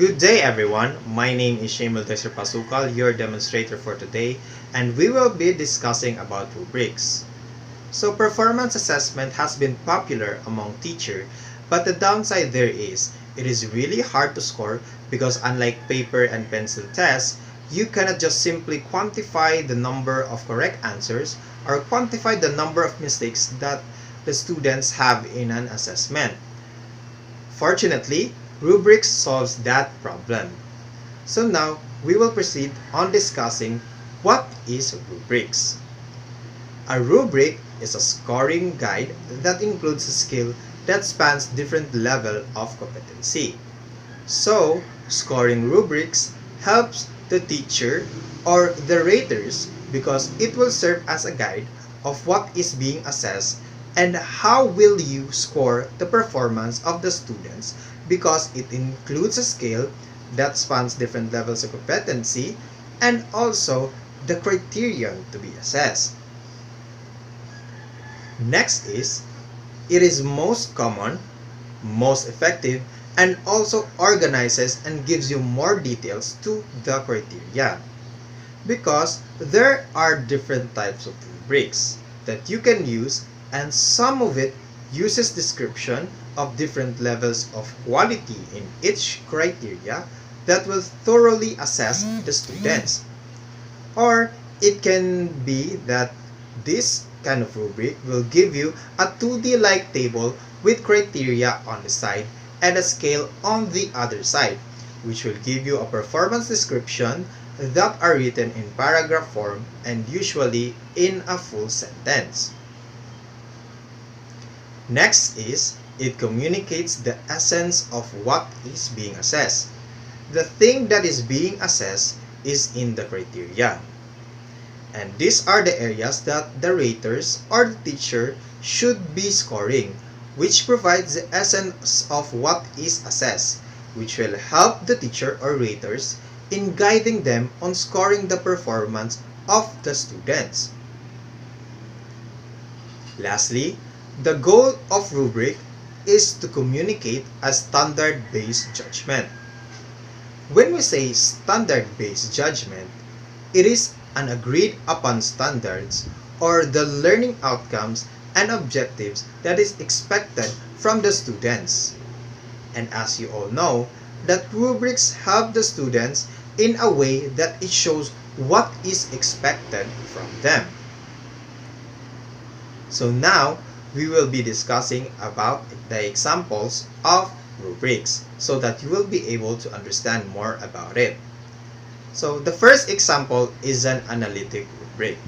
Good day everyone, my name is Shammuel Dexter Pasucal, your demonstrator for today, and we will be discussing about rubrics. So performance assessment has been popular among teachers, but the downside there is, it is really hard to score because unlike paper and pencil tests, you cannot just simply quantify the number of correct answers or quantify the number of mistakes that the students have in an assessment. Fortunately, Rubrics solves that problem. So now, we will proceed on discussing what is rubrics. A rubric is a scoring guide that includes a skill that spans different levels of competency. So, scoring rubrics helps the teacher or the raters because it will serve as a guide of what is being assessed and how will you score the performance of the students because it includes a scale that spans different levels of competency and also the criterion to be assessed. Next is, it is most common, most effective, and also organizes and gives you more details to the criteria. Because there are different types of rubrics that you can use, and some of it uses description of different levels of quality in each criteria that will thoroughly assess the students. Or it can be that this kind of rubric will give you a 2D-like table with criteria on the side and a scale on the other side, which will give you a performance description that are written in paragraph form and usually in a full sentence. Next is, it communicates the essence of what is being assessed. The thing that is being assessed is in the criteria. And these are the areas that the raters or the teacher should be scoring, which provides the essence of what is assessed, which will help the teacher or raters in guiding them on scoring the performance of the students. Lastly, the goal of rubric is to communicate a standard-based judgment. When we say standard-based judgment, it is an agreed-upon standards or the learning outcomes and objectives that is expected from the students. And as you all know, that rubrics help the students in a way that it shows what is expected from them. So now, we will be discussing about the examples of rubrics so that you will be able to understand more about it. So the first example is an analytic rubric.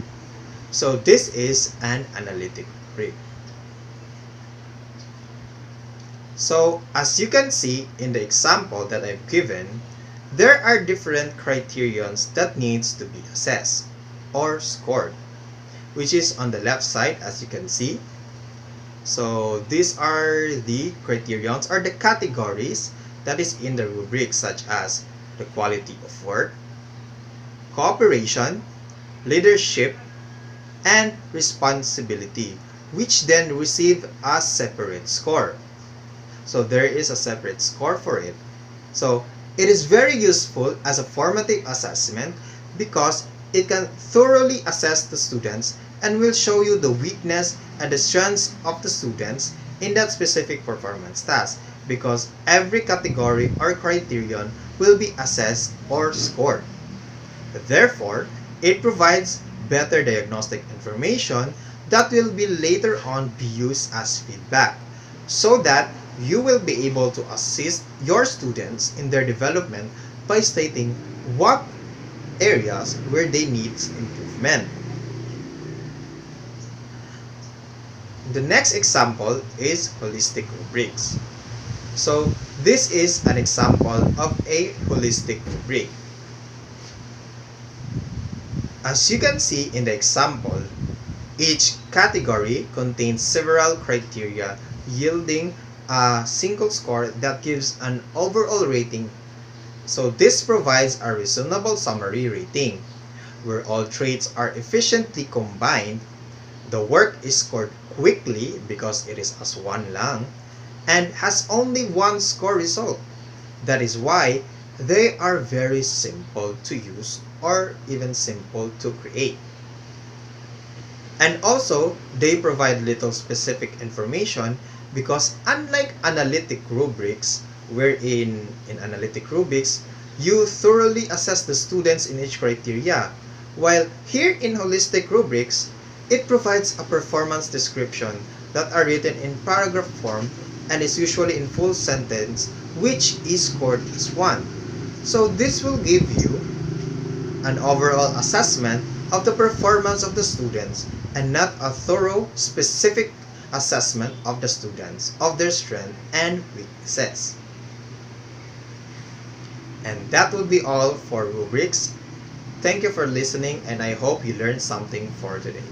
So this is an analytic rubric. So as you can see in the example that I've given, there are different criterions that needs to be assessed or scored, which is on the left side as you can see. So these are the criterions or the categories that is in the rubric, such as the quality of work, cooperation, leadership, and responsibility, which then receive a separate score. So there is a separate score for it. So it is very useful as a formative assessment because it can thoroughly assess the students and will show you the weakness and the strengths of the students in that specific performance task because every category or criterion will be assessed or scored. Therefore, it provides better diagnostic information that will be later on be used as feedback so that you will be able to assist your students in their development by stating what areas where they need improvement. The next example is holistic rubrics. So this is an example of a holistic rubric. As you can see in the example, each category contains several criteria yielding a single score that gives an overall rating. So this provides a reasonable summary rating, where all traits are efficiently combined. The work is scored quickly because it is as one lang and has only one score result. That is why They are very simple to use or even simple to create. And also, they provide little specific information because unlike analytic rubrics, wherein in analytic rubrics, you thoroughly assess the students in each criteria, while here in holistic rubrics, it provides a performance description that are written in paragraph form and is usually in full sentence, which is scored as 1. So this will give you an overall assessment of the performance of the students and not a thorough, specific assessment of the students, of their strength and weaknesses. And that will be all for rubrics. Thank you for listening and I hope you learned something for today.